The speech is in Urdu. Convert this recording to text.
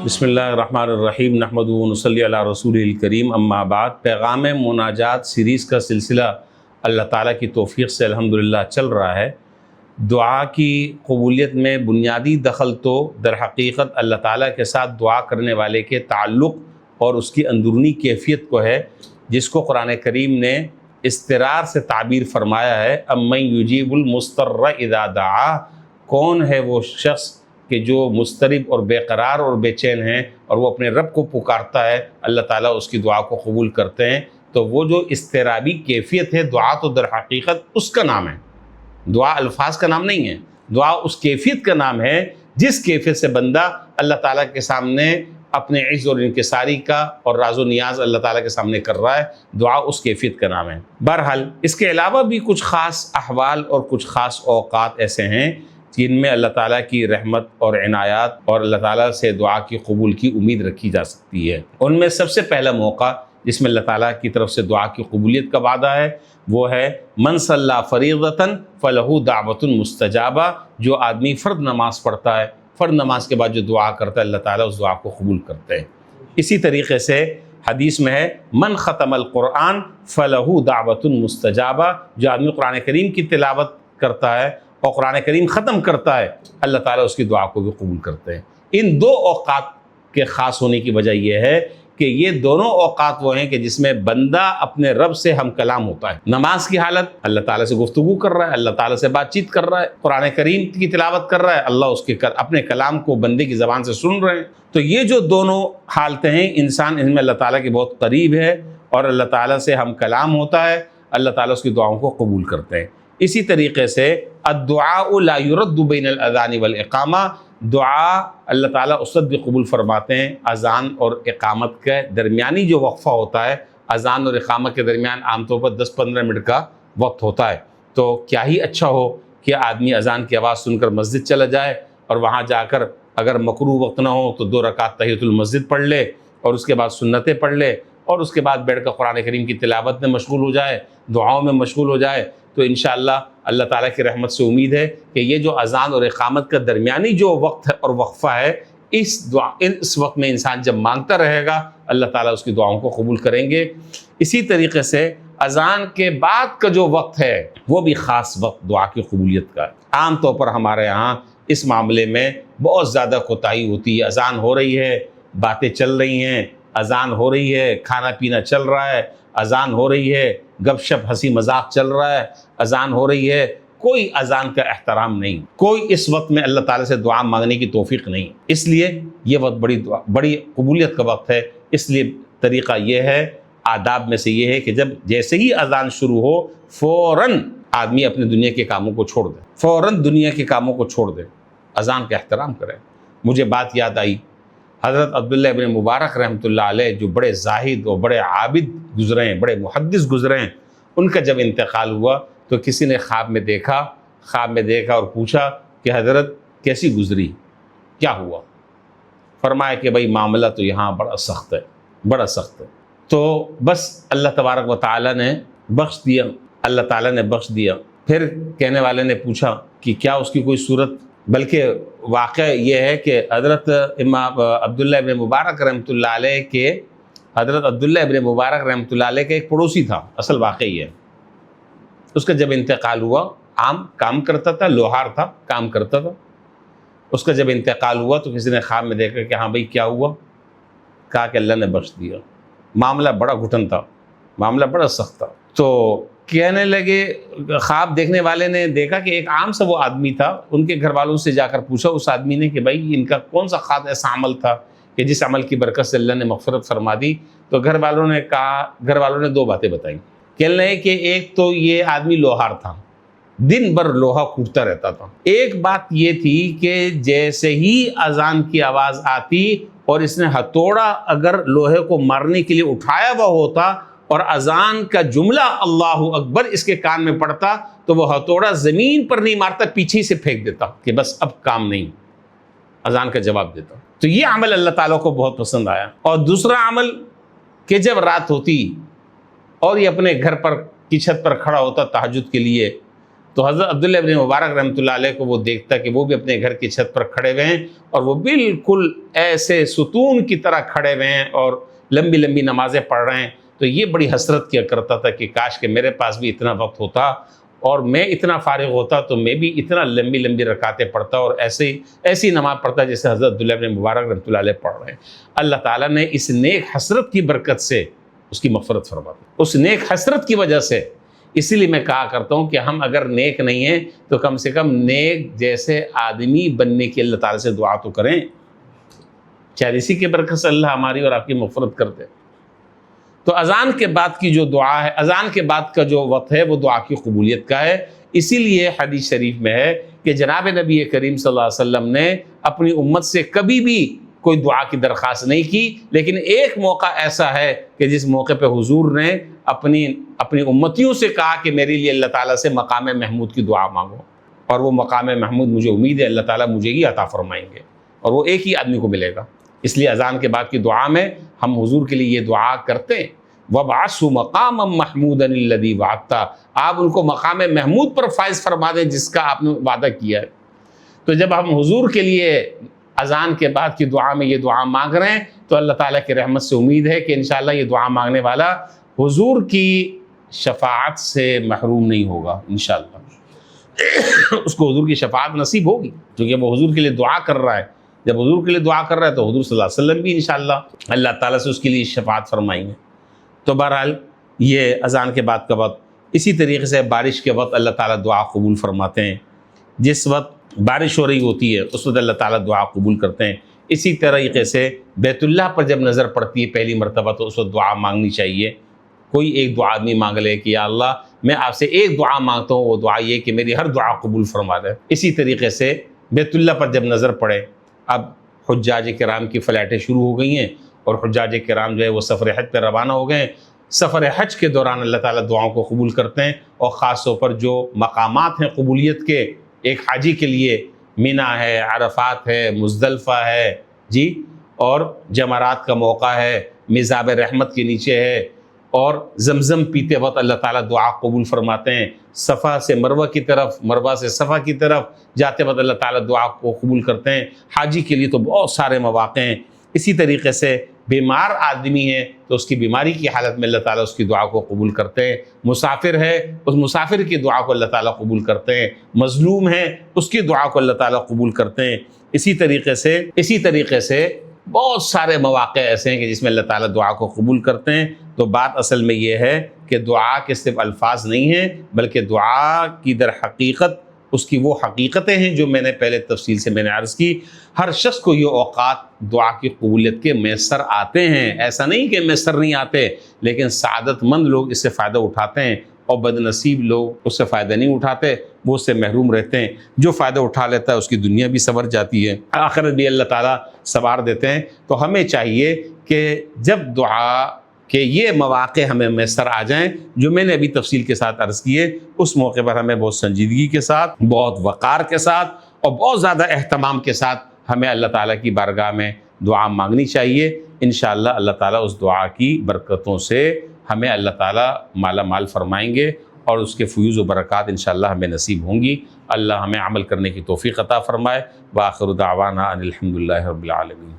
بسم اللہ الرحمن الرحیم نحمدہ و نصلی علی رسول الکریم اما بعد۔ پیغام مناجات سیریز کا سلسلہ اللہ تعالیٰ کی توفیق سے الحمدللہ چل رہا ہے۔ دعا کی قبولیت میں بنیادی دخل تو در حقیقت اللہ تعالیٰ کے ساتھ دعا کرنے والے کے تعلق اور اس کی اندرونی کیفیت کو ہے، جس کو قرآن کریم نے اضطرار سے تعبیر فرمایا ہے، امن یجیب المضطر اذا دعا، کون ہے وہ شخص کہ جو مضطرب اور بے قرار اور بے چین ہیں اور وہ اپنے رب کو پکارتا ہے، اللہ تعالیٰ اس کی دعا کو قبول کرتے ہیں۔ تو وہ جو اضطرابی کیفیت ہے، دعا تو در حقیقت اس کا نام ہے، دعا الفاظ کا نام نہیں ہے، دعا اس کیفیت کا نام ہے جس کیفیت سے بندہ اللہ تعالیٰ کے سامنے اپنے عجز اور انکساری کا اور راز و نیاز اللہ تعالیٰ کے سامنے کر رہا ہے، دعا اس کیفیت کا نام ہے۔ بہرحال اس کے علاوہ بھی کچھ خاص احوال اور کچھ خاص اوقات ایسے ہیں جن میں اللہ تعالیٰ کی رحمت اور عنایات اور اللہ تعالیٰ سے دعا کی قبول کی امید رکھی جا سکتی ہے۔ ان میں سب سے پہلا موقع جس میں اللہ تعالیٰ کی طرف سے دعا کی قبولیت کا وعدہ ہے وہ ہے من صلی فریضۃ فلہ دعوۃ مستجابہ، جو آدمی فرض نماز پڑھتا ہے، فرض نماز کے بعد جو دعا کرتا ہے اللہ تعالیٰ اس دعا کو قبول کرتے ہیں۔ اسی طریقے سے حدیث میں ہے من ختم القرآن فلہ دعوۃ مستجابہ، جو آدمی قرآن کریم کی تلاوت کرتا ہے اور قرآن کریم ختم کرتا ہے، اللہ تعالیٰ اس کی دعا کو بھی قبول کرتے ہیں۔ ان دو اوقات کے خاص ہونے کی وجہ یہ ہے کہ یہ دونوں اوقات وہ ہیں کہ جس میں بندہ اپنے رب سے ہم کلام ہوتا ہے۔ نماز کی حالت اللہ تعالیٰ سے گفتگو کر رہا ہے، اللہ تعالیٰ سے بات چیت کر رہا ہے، قرآن کریم کی تلاوت کر رہا ہے، اللہ اس کے اپنے کلام کو بندے کی زبان سے سن رہے ہیں۔ تو یہ جو دونوں حالتیں ہیں، انسان ان میں اللہ تعالیٰ کے بہت قریب ہے اور اللہ تعالیٰ سے ہم کلام ہوتا ہے، اللہ تعالیٰ اس کی دعاؤں کو قبول کرتے ہیں۔ اسی طریقے سے الدعاء لا يرد بین الاذان والاقامہ، دعا اللہ تعالیٰ اس وقت بھی قبول فرماتے ہیں اذان اور اقامت کے درمیانی جو وقفہ ہوتا ہے، اذان اور اقامت کے درمیان عام طور پر 10-15 منٹ کا وقت ہوتا ہے۔ تو کیا ہی اچھا ہو کہ آدمی اذان کی آواز سن کر مسجد چلا جائے اور وہاں جا کر اگر مکروہ وقت نہ ہو تو 2 رکعت تحیۃ المسجد پڑھ لے اور اس کے بعد سنتیں پڑھ لے اور اس کے بعد بیٹھ کر قرآن کریم کی تلاوت میں مشغول ہو جائے، دعاؤں میں مشغول ہو جائے۔ تو انشاءاللہ اللہ تعالیٰ کی رحمت سے امید ہے کہ یہ جو اذان اور اقامت کا درمیانی جو وقت ہے اور وقفہ ہے، اس وقت میں انسان جب مانگتا رہے گا اللہ تعالیٰ اس کی دعاؤں کو قبول کریں گے۔ اسی طریقے سے اذان کے بعد کا جو وقت ہے وہ بھی خاص وقت دعا کی قبولیت کا ہے۔ عام طور پر ہمارے ہاں اس معاملے میں بہت زیادہ کوتاہی ہوتی ہے۔ اذان ہو رہی ہے، باتیں چل رہی ہیں، اذان ہو رہی ہے، کھانا پینا چل رہا ہے، اذان ہو رہی ہے، گپ شپ ہنسی مذاق چل رہا ہے، اذان ہو رہی ہے، کوئی اذان کا احترام نہیں، کوئی اس وقت میں اللہ تعالیٰ سے دعا مانگنے کی توفیق نہیں۔ اس لیے یہ وقت بڑی قبولیت کا وقت ہے۔ اس لیے طریقہ یہ ہے، آداب میں سے یہ ہے کہ جیسے ہی اذان شروع ہو فوراً آدمی اپنے دنیا کے کاموں کو چھوڑ دے، فوراً دنیا کے کاموں کو چھوڑ دے، اذان کا احترام کرے۔ مجھے بات یاد آئی، حضرت عبداللہ ابن مبارک رحمۃ اللہ علیہ جو بڑے زاہد اور بڑے عابد گزرے ہیں، بڑے محدث گزرے ہیں، ان کا جب انتقال ہوا تو کسی نے خواب میں دیکھا اور پوچھا کہ حضرت کیسی گزری، کیا ہوا؟ فرمایا کہ بھائی معاملہ تو یہاں بڑا سخت ہے۔ تو بس اللہ تبارک و تعالیٰ نے بخش دیا۔ پھر کہنے والے نے پوچھا کہ کیا اس کی کوئی صورت؟ بلکہ واقعہ یہ ہے کہ حضرت امام عبداللہ ابن مبارک رحمۃ اللہ علیہ کے ایک پڑوسی تھا، اصل واقعہ یہ ہے۔ اس کا جب انتقال ہوا، عام کام کرتا تھا، لوہار تھا، کام کرتا تھا۔ اس کا جب انتقال ہوا تو کسی نے خواب میں دیکھا کہ ہاں بھائی کیا ہوا؟ کہا کہ اللہ نے بخش دیا۔ معاملہ بڑا گھٹن تھا، معاملہ بڑا سخت تھا۔ تو کہنے لگے، خواب دیکھنے والے نے دیکھا کہ ایک عام سا وہ آدمی تھا، ان کے گھر والوں سے جا کر پوچھا اس آدمی نے کہ بھائی ان کا کون سا خاص ایسا عمل تھا کہ جس عمل کی برکت سے اللہ نے مغفرت فرما دی؟ تو گھر والوں نے 2 باتیں بتائیں۔ کہنے لگے کہ ایک تو یہ آدمی لوہار تھا، دن بھر لوہا کوٹتا رہتا تھا۔ ایک بات یہ تھی کہ جیسے ہی اذان کی آواز آتی اور اس نے ہتھوڑا اگر لوہے کو مارنے کے لیے اٹھایا ہوا ہوتا اور اذان کا جملہ اللہ اکبر اس کے کان میں پڑتا تو وہ ہتھوڑا زمین پر نہیں مارتا، پیچھے سے پھینک دیتا کہ بس اب کام نہیں، اذان کا جواب دیتا۔ تو یہ عمل اللہ تعالیٰ کو بہت پسند آیا۔ اور دوسرا عمل کہ جب رات ہوتی اور یہ اپنے گھر پر کی چھت پر کھڑا ہوتا تہجد کے لیے تو حضرت عبداللہ ابن مبارک رحمۃ اللہ علیہ کو وہ دیکھتا کہ وہ بھی اپنے گھر کی چھت پر کھڑے ہوئے ہیں اور وہ بالکل ایسے ستون کی طرح کھڑے ہوئے ہیں اور لمبی لمبی نمازیں پڑھ رہے ہیں، تو یہ بڑی حسرت کیا کرتا تھا کہ کاش کہ میرے پاس بھی اتنا وقت ہوتا اور میں اتنا فارغ ہوتا تو میں بھی اتنا لمبی لمبی رکعتیں پڑھتا اور ایسی نماز پڑھتا جیسے حضرت عبداللہ ابن مبارک رحمۃ اللہ علیہ پڑھ رہے ہیں۔ اللہ تعالیٰ نے اس نیک حسرت کی برکت سے اس کی مغفرت فرما دی، اس نیک حسرت کی وجہ سے۔ اسی لیے میں کہا کرتا ہوں کہ ہم اگر نیک نہیں ہیں تو کم سے کم نیک جیسے آدمی بننے کی اللہ تعالیٰ سے دعا تو کریں، شاید اسی کے برکت سے اللہ ہماری اور آپ کی مغفرت کرتے۔ تو اذان کے بعد کی جو دعا ہے، اذان کے بعد کا جو وقت ہے وہ دعا کی قبولیت کا ہے۔ اسی لیے حدیث شریف میں ہے کہ جناب نبی کریم صلی اللہ علیہ وسلم نے اپنی امت سے کبھی بھی کوئی دعا کی درخواست نہیں کی، لیکن ایک موقع ایسا ہے کہ جس موقع پہ حضور نے اپنی امتیوں سے کہا کہ میرے لیے اللہ تعالیٰ سے مقام محمود کی دعا مانگو، اور وہ مقام محمود مجھے امید ہے اللہ تعالیٰ مجھے ہی عطا فرمائیں گے، اور وہ ایک ہی آدمی کو ملے گا۔ اس لیے اذان کے بعد کی دعا میں ہم حضور کے لیے یہ دعا کرتے ہیں، وَبْعَثْهُ مَقَامًا مَحْمُودًا الَّذِي وَعَدتَّ، آپ ان کو مقام محمود پر فائز فرما دیں جس کا آپ نے وعدہ کیا ہے۔ تو جب ہم حضور کے لیے اذان کے بعد کی دعا میں یہ دعا مانگ رہے ہیں تو اللہ تعالیٰ کی رحمت سے امید ہے کہ انشاءاللہ یہ دعا مانگنے والا حضور کی شفاعت سے محروم نہیں ہوگا انشاءاللہ، اس کو حضور کی شفاعت نصیب ہوگی، کیونکہ وہ حضور کے لیے دعا کر رہا ہے۔ جب حضور کے لیے دعا کر رہا ہے تو حضور صلی اللہ علیہ وسلم بھی انشاءاللہ اللہ تعالیٰ سے اس کے لیے شفاعت فرمائیں گے۔ تو بہرحال یہ اذان کے بعد کا وقت، اسی طریقے سے بارش کے وقت اللہ تعالیٰ دعا قبول فرماتے ہیں، جس وقت بارش ہو رہی ہوتی ہے اس وقت اللہ تعالیٰ دعا قبول کرتے ہیں۔ اسی طریقے سے بیت اللہ پر جب نظر پڑتی ہے پہلی مرتبہ تو اس وقت دعا مانگنی چاہیے۔ کوئی ایک دعا آدمی مانگ لے کہ یا اللہ میں آپ سے ایک دعا مانگتا ہوں، وہ دعا یہ کہ میری ہر دعا قبول فرما دے۔ اسی طریقے سے بیت اللہ پر جب نظر پڑے، اب حجاج کرام کی فلائٹیں شروع ہو گئی ہیں اور حجاج کرام جو ہے وہ سفر حج پہ روانہ ہو گئے ہیں۔ سفر حج کے دوران اللہ تعالیٰ دعاؤں کو قبول کرتے ہیں، اور خاص طور پر جو مقامات ہیں قبولیت کے ایک حاجی کے لیے، مینا ہے، عرفات ہے، مزدلفہ ہے جی، اور جمرات کا موقع ہے، میزاب رحمت کے نیچے ہے، اور زمزم پیتے وقت اللہ تعالیٰ دعا قبول فرماتے ہیں۔ صفا سے مروہ کی طرف، مروہ سے صفا کی طرف جاتے وقت اللہ تعالیٰ دعا کو قبول کرتے ہیں۔ حاجی کے لیے تو بہت سارے مواقع ہیں۔ اسی طریقے سے بیمار آدمی ہے تو اس کی بیماری کی حالت میں اللہ تعالیٰ اس کی دعا کو قبول کرتے ہیں۔ مسافر ہے، اس مسافر کی دعا کو اللہ تعالیٰ قبول کرتے ہیں۔ مظلوم ہے، اس کی دعا کو اللہ تعالیٰ قبول کرتے ہیں۔ اسی طریقے سے بہت سارے مواقع ایسے ہیں کہ جس میں اللہ تعالیٰ دعا کو قبول کرتے ہیں۔ تو بات اصل میں یہ ہے کہ دعا کے صرف الفاظ نہیں ہیں، بلکہ دعا کی در حقیقت اس کی وہ حقیقتیں ہیں جو میں نے پہلے تفصیل سے میں نے عرض کی۔ ہر شخص کو یہ اوقات دعا کی قبولیت کے میسر آتے ہیں، ایسا نہیں کہ میسر نہیں آتے، لیکن سعادت مند لوگ اس سے فائدہ اٹھاتے ہیں اور بد نصیب لوگ اس سے فائدہ نہیں اٹھاتے، وہ اس سے محروم رہتے ہیں۔ جو فائدہ اٹھا لیتا ہے اس کی دنیا بھی سنور جاتی ہے، آخرت بھی اللہ تعالیٰ سنوار دیتے ہیں۔ تو ہمیں چاہیے کہ جب دعا کہ یہ مواقع ہمیں میسر آ جائیں جو میں نے ابھی تفصیل کے ساتھ عرض کیے، اس موقع پر ہمیں بہت سنجیدگی کے ساتھ، بہت وقار کے ساتھ اور بہت زیادہ اہتمام کے ساتھ ہمیں اللہ تعالیٰ کی بارگاہ میں دعا مانگنی چاہیے۔ انشاءاللہ اللہ تعالیٰ اس دعا کی برکتوں سے ہمیں اللہ تعالیٰ مالا مال فرمائیں گے اور اس کے فیوز و برکات انشاءاللہ ہمیں نصیب ہوں گی۔ اللہ ہمیں عمل کرنے کی توفیق عطا فرمائے۔ وآخر دعوانا ان الحمد للہ رب العالمین۔